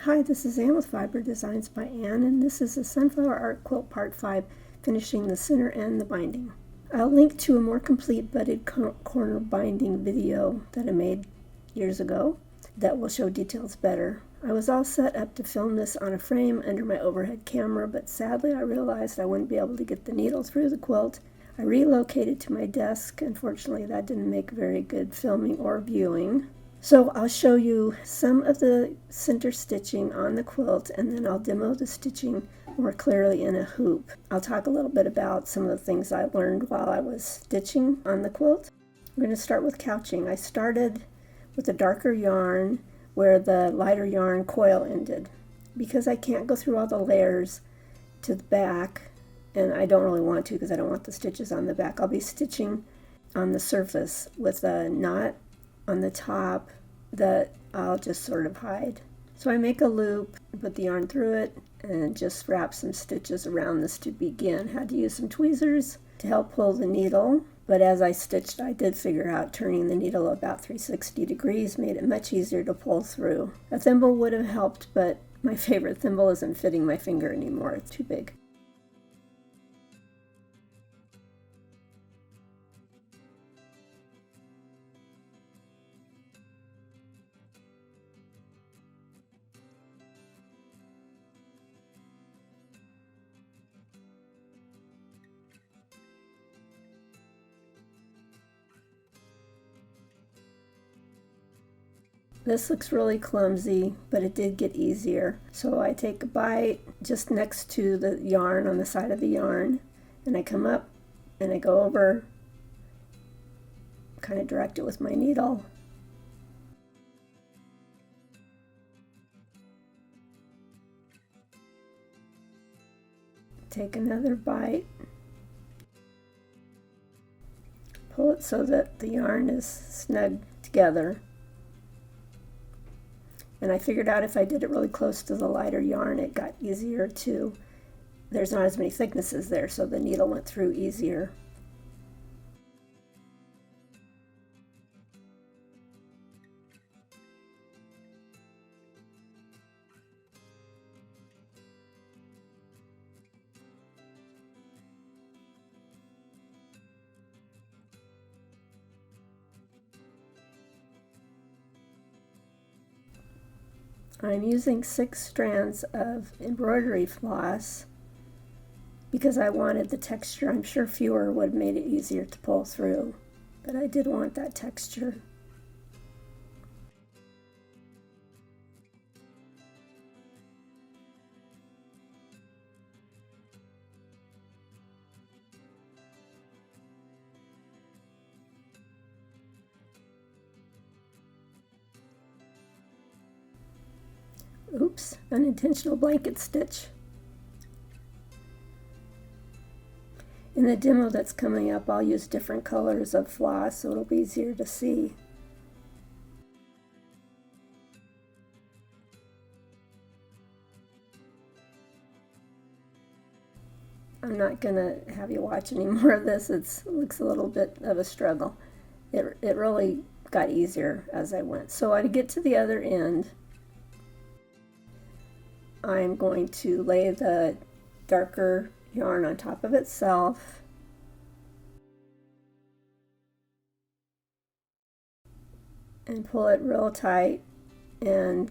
Hi, this is Anne with Fiber Designs by Anne, and this is a Sunflower Art Quilt Part 5, finishing the center and the binding. I'll link to a more complete butted corner binding video that I made years ago that will show details better. I was all set up to film this on a frame under my overhead camera, but sadly I realized I wouldn't be able to get the needle through the quilt. I relocated to my desk. Unfortunately, that didn't make very good filming or viewing. So I'll show you some of the center stitching on the quilt, and then I'll demo the stitching more clearly in a hoop. I'll talk a little bit about some of the things I learned while I was stitching on the quilt. I'm going to start with couching. I started with a darker yarn where the lighter yarn coil ended. Because I can't go through all the layers to the back, and I don't really want to because I don't want the stitches on the back, I'll be stitching on the surface with a knot on the top that I'll just sort of hide. So I make a loop, put the yarn through it, and just wrap some stitches around this to begin. Had to use some tweezers to help pull the needle, but as I stitched I did figure out turning the needle about 360 degrees made it much easier to pull through. A thimble would have helped, but my favorite thimble isn't fitting my finger anymore. It's too big. This looks really clumsy, but it did get easier. So I take a bite just next to the yarn on the side of the yarn, and I come up and I go over, kind of direct it with my needle. Take another bite. Pull it so that the yarn is snug together. And I figured out if I did it really close to the lighter yarn, it got easier to, there's not as many thicknesses there, so the needle went through easier. I'm using 6 strands of embroidery floss because I wanted the texture. I'm sure fewer would have made it easier to pull through, but I did want that texture. Oops, unintentional blanket stitch. In the demo that's coming up, I'll use different colors of floss so it'll be easier to see. I'm not going to have you watch any more of this. It looks a little bit of a struggle. It really got easier as I went. So to get to the other end, I'm going to lay the darker yarn on top of itself, and pull it real tight and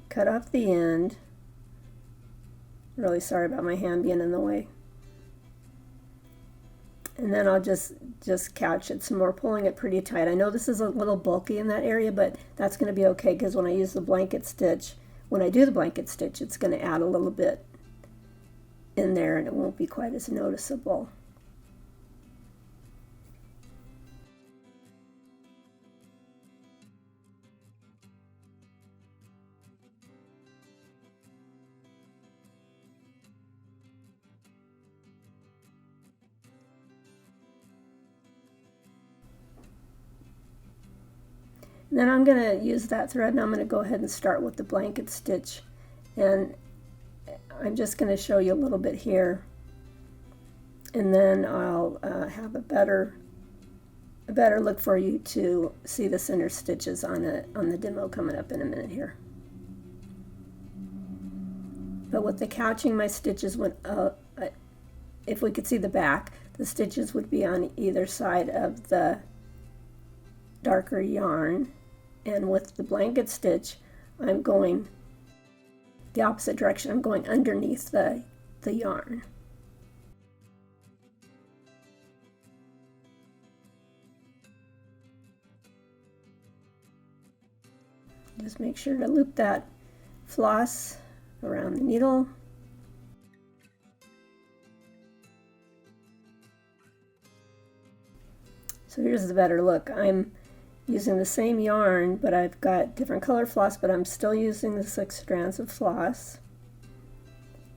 cut off the end. Really sorry about my hand being in the way. And then I'll just couch it some more, pulling it pretty tight. I know this is a little bulky in that area, but that's going to be okay because when I use the blanket stitch, when I do the blanket stitch, it's going to add a little bit in there and it won't be quite as noticeable. Then I'm going to use that thread and I'm going to go ahead and start with the blanket stitch, and I'm just going to show you a little bit here, and then I'll have a better look for you to see the center stitches on the demo coming up in a minute here. But with the couching, my stitches would, if we could see the back, the stitches would be on either side of the darker yarn. And with the blanket stitch, I'm going the opposite direction. I'm going underneath the yarn. Just make sure to loop that floss around the needle. So here's the better look. I'm using the same yarn, but I've got different color floss, but I'm still using the 6 strands of floss.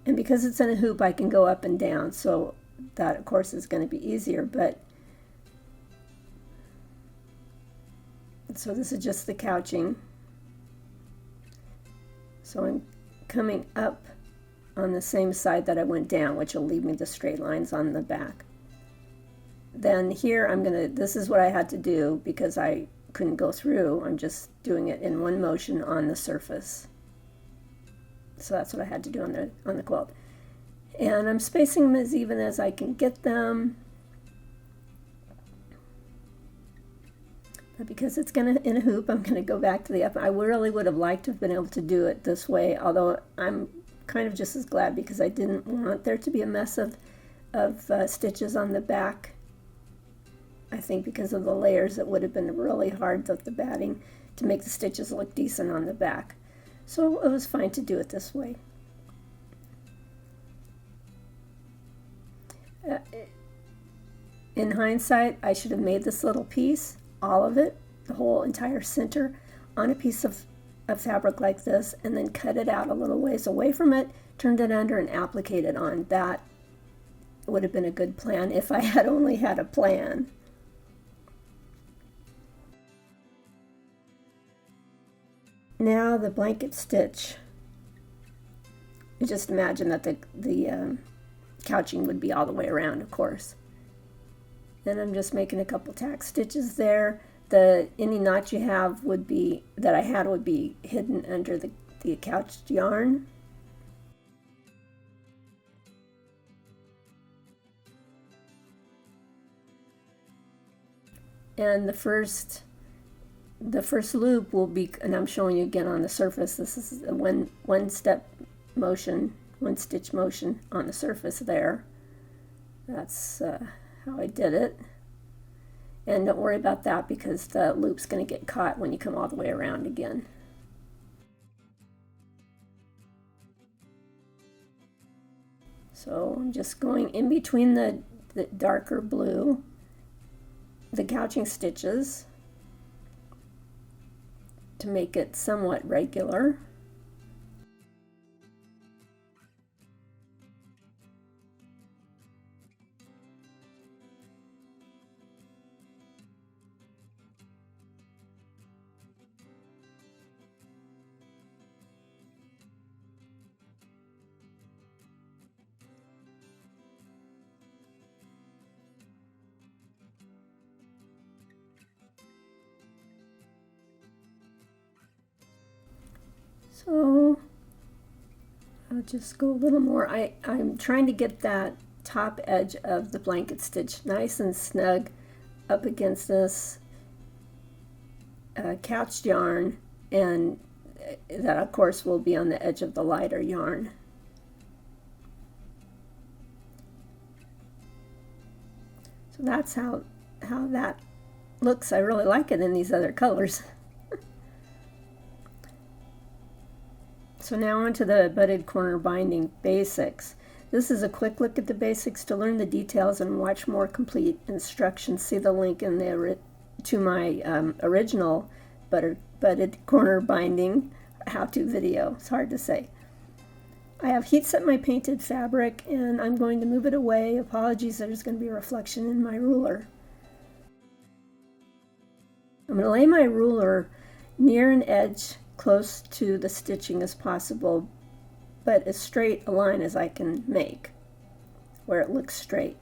And because it's in a hoop, I can go up and down, so that of course is going to be easier, but so this is just the couching. So I'm coming up on the same side that I went down, which will leave me the straight lines on the back. Then here this is what I had to do because I couldn't go through. I'm just doing it in one motion on the surface. So that's what I had to do on the quilt. And I'm spacing them as even as I can get them. But because it's in a hoop, I'm going to go back to the up. I really would have liked to have been able to do it this way, although I'm kind of just as glad because I didn't want there to be a mess of stitches on the back. I think because of the layers, it would have been really hard with the batting to make the stitches look decent on the back. So it was fine to do it this way. In hindsight, I should have made this little piece, all of it, the whole entire center, on a piece of fabric like this, and then cut it out a little ways away from it, turned it under, and appliqued it on. That would have been a good plan if I had only had a plan. Now the blanket stitch. You just imagine that the couching would be all the way around, of course. Then I'm just making a couple tack stitches there. Any knot you have would be hidden under the couched yarn. And the first loop will be, and I'm showing you again on the surface, this is a one step motion, one stitch motion on the surface there. That's how I did it. And don't worry about that because the loop's going to get caught when you come all the way around again. So I'm just going in between the darker blue, the couching stitches, to make it somewhat regular. So I'll just go a little more. I'm trying to get that top edge of the blanket stitch nice and snug up against this couched yarn, and that of course will be on the edge of the lighter yarn. So that's how that looks. I really like it in these other colors. So now onto the butted corner binding basics. This is a quick look at the basics. To learn the details and watch more complete instructions, see the link in to my original butted corner binding how-to video. It's hard to say. I have heat set my painted fabric and I'm going to move it away. Apologies, there's going to be a reflection in my ruler. I'm going to lay my ruler near an edge close to the stitching as possible, but as straight a line as I can make where it looks straight.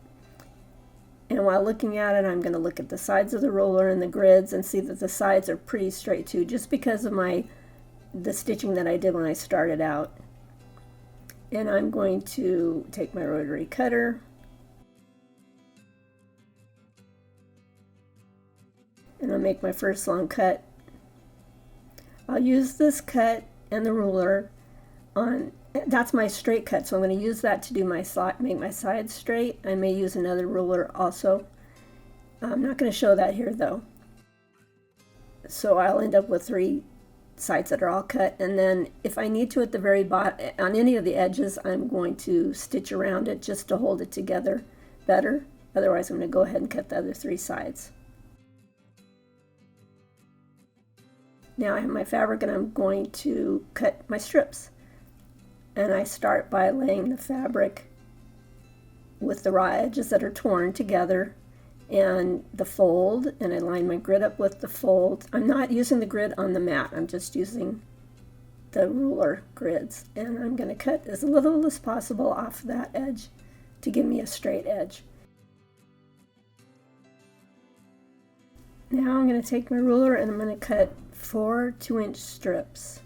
And while looking at it, I'm going to look at the sides of the ruler and the grids and see that the sides are pretty straight too, just because of the stitching that I did when I started out. And I'm going to take my rotary cutter and I'll make my first long cut. I'll use this cut and the ruler on, that's my straight cut, so I'm going to use that to do my side, make my sides straight. I may use another ruler also. I'm not going to show that here though. So I'll end up with 3 sides that are all cut, and then if I need to at the very bottom, on any of the edges, I'm going to stitch around it just to hold it together better. Otherwise I'm going to go ahead and cut the other 3 sides. Now I have my fabric and I'm going to cut my strips. And I start by laying the fabric with the raw edges that are torn together and the fold, and I line my grid up with the fold. I'm not using the grid on the mat, I'm just using the ruler grids, and I'm going to cut as little as possible off that edge to give me a straight edge. Now I'm going to take my ruler and I'm going to cut 4 2-inch strips.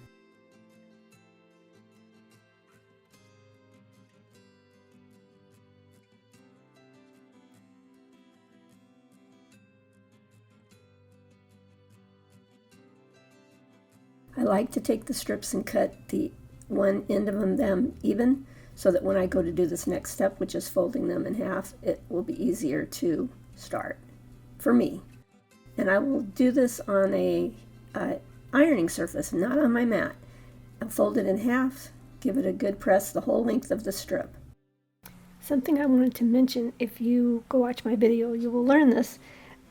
I like to take the strips and cut the one end of them even, so that when I go to do this next step, which is folding them in half, it will be easier to start for me. And I will do this on a ironing surface, not on my mat. I'll fold it in half, give it a good press the whole length of the strip. Something I wanted to mention, if you go watch my video, you will learn this,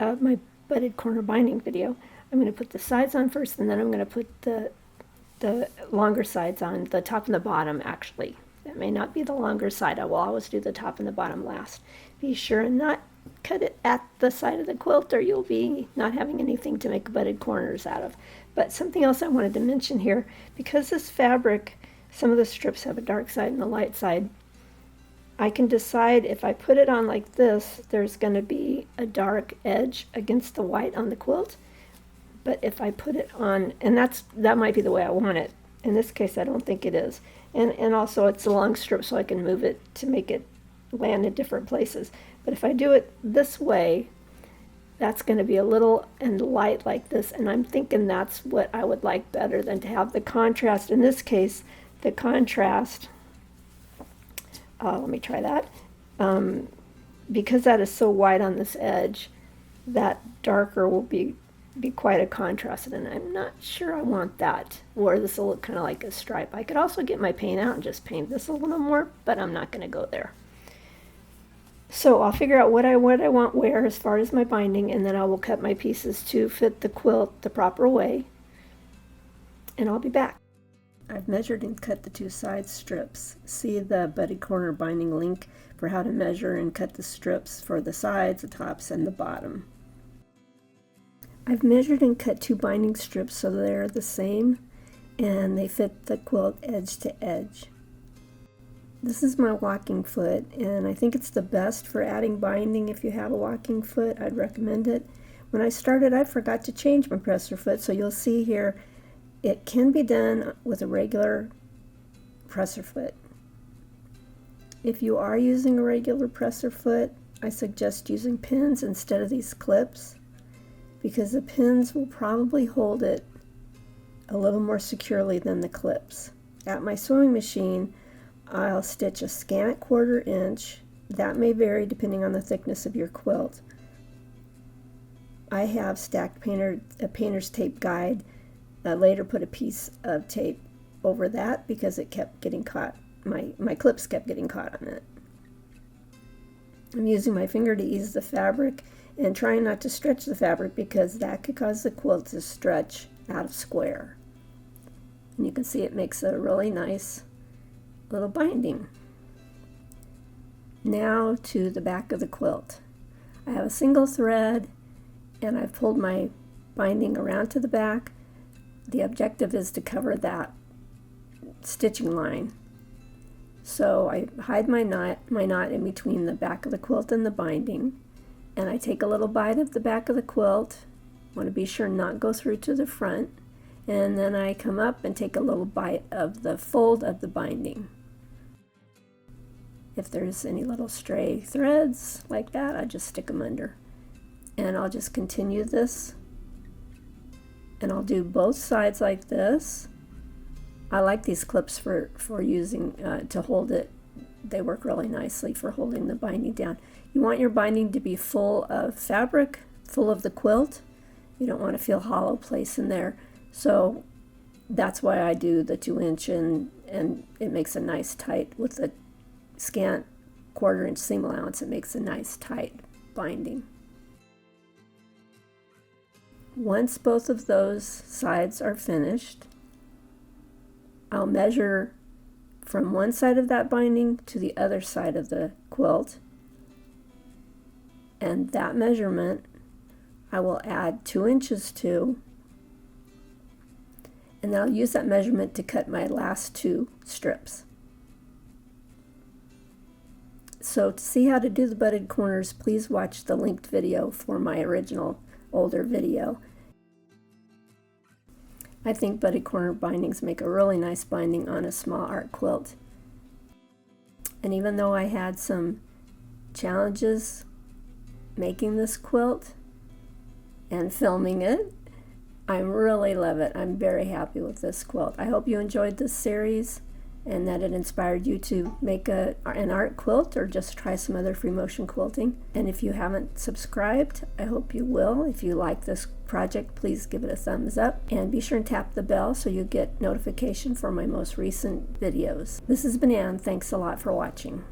my butted corner binding video. I'm going to put the sides on first, and then I'm going to put the longer sides on, the top and the bottom actually. That may not be the longer side. I will always do the top and the bottom last. Be sure and not cut it at the side of the quilt, or you'll be not having anything to make butted corners out of. But something else I wanted to mention here, because this fabric, some of the strips have a dark side and a light side, I can decide if I put it on like this, there's going to be a dark edge against the white on the quilt. But if I put it on, and that might be the way I want it. In this case, I don't think it is. And also it's a long strip, so I can move it to make it land in different places. But if I do it this way, that's going to be a little and light like this. And I'm thinking that's what I would like better than to have the contrast. In this case, the contrast, let me try that. Because that is so white on this edge, that darker will be quite a contrast, and I'm not sure I want that, or this will look kind of like a stripe. I could also get my paint out and just paint this a little more, but I'm not going to go there. So I'll figure out what I want where as far as my binding, and then I will cut my pieces to fit the quilt the proper way, and I'll be back. I've measured and cut the 2 side strips. See the butted corner binding link for how to measure and cut the strips for the sides, the tops, and the bottom. I've measured and cut 2 binding strips so they're the same and they fit the quilt edge to edge. This is my walking foot, and I think it's the best for adding binding. If you have a walking foot, I'd recommend it. When I started, I forgot to change my presser foot, so you'll see here it can be done with a regular presser foot. If you are using a regular presser foot, I suggest using pins instead of these clips, because the pins will probably hold it a little more securely than the clips. At my sewing machine, I'll stitch a scant 1/4 inch. That may vary depending on the thickness of your quilt. I have stacked a painter's tape guide. I later put a piece of tape over that because it kept getting caught. My clips kept getting caught on it. I'm using my finger to ease the fabric and trying not to stretch the fabric, because that could cause the quilt to stretch out of square. And you can see it makes a really nice little binding. Now to the back of the quilt. I have a single thread and I've pulled my binding around to the back. The objective is to cover that stitching line. So I hide my knot in between the back of the quilt and the binding, and I take a little bite of the back of the quilt. Want to be sure not go through to the front, and then I come up and take a little bite of the fold of the binding. If there's any little stray threads like that, I just stick them under. And I'll just continue this. And I'll do both sides like this. I like these clips for using to hold it. They work really nicely for holding the binding down. You want your binding to be full of fabric, full of the quilt. You don't want to feel hollow place in there. So that's why I do the 2-inch, and it makes a nice tight, with the scant 1/4-inch seam allowance, it makes a nice tight binding. Once both of those sides are finished, I'll measure from one side of that binding to the other side of the quilt, and that measurement I will add 2 inches to, and then I'll use that measurement to cut my last 2 strips. So to see how to do the butted corners, please watch the linked video for my original older video. I think butted corner bindings make a really nice binding on a small art quilt. And even though I had some challenges making this quilt and filming it, I really love it. I'm very happy with this quilt. I hope you enjoyed this series and that it inspired you to make an art quilt or just try some other free motion quilting. And if you haven't subscribed, I hope you will. If you like this project, please give it a thumbs up and be sure and tap the bell so you get notification for my most recent videos. This has been Anne. Thanks a lot for watching.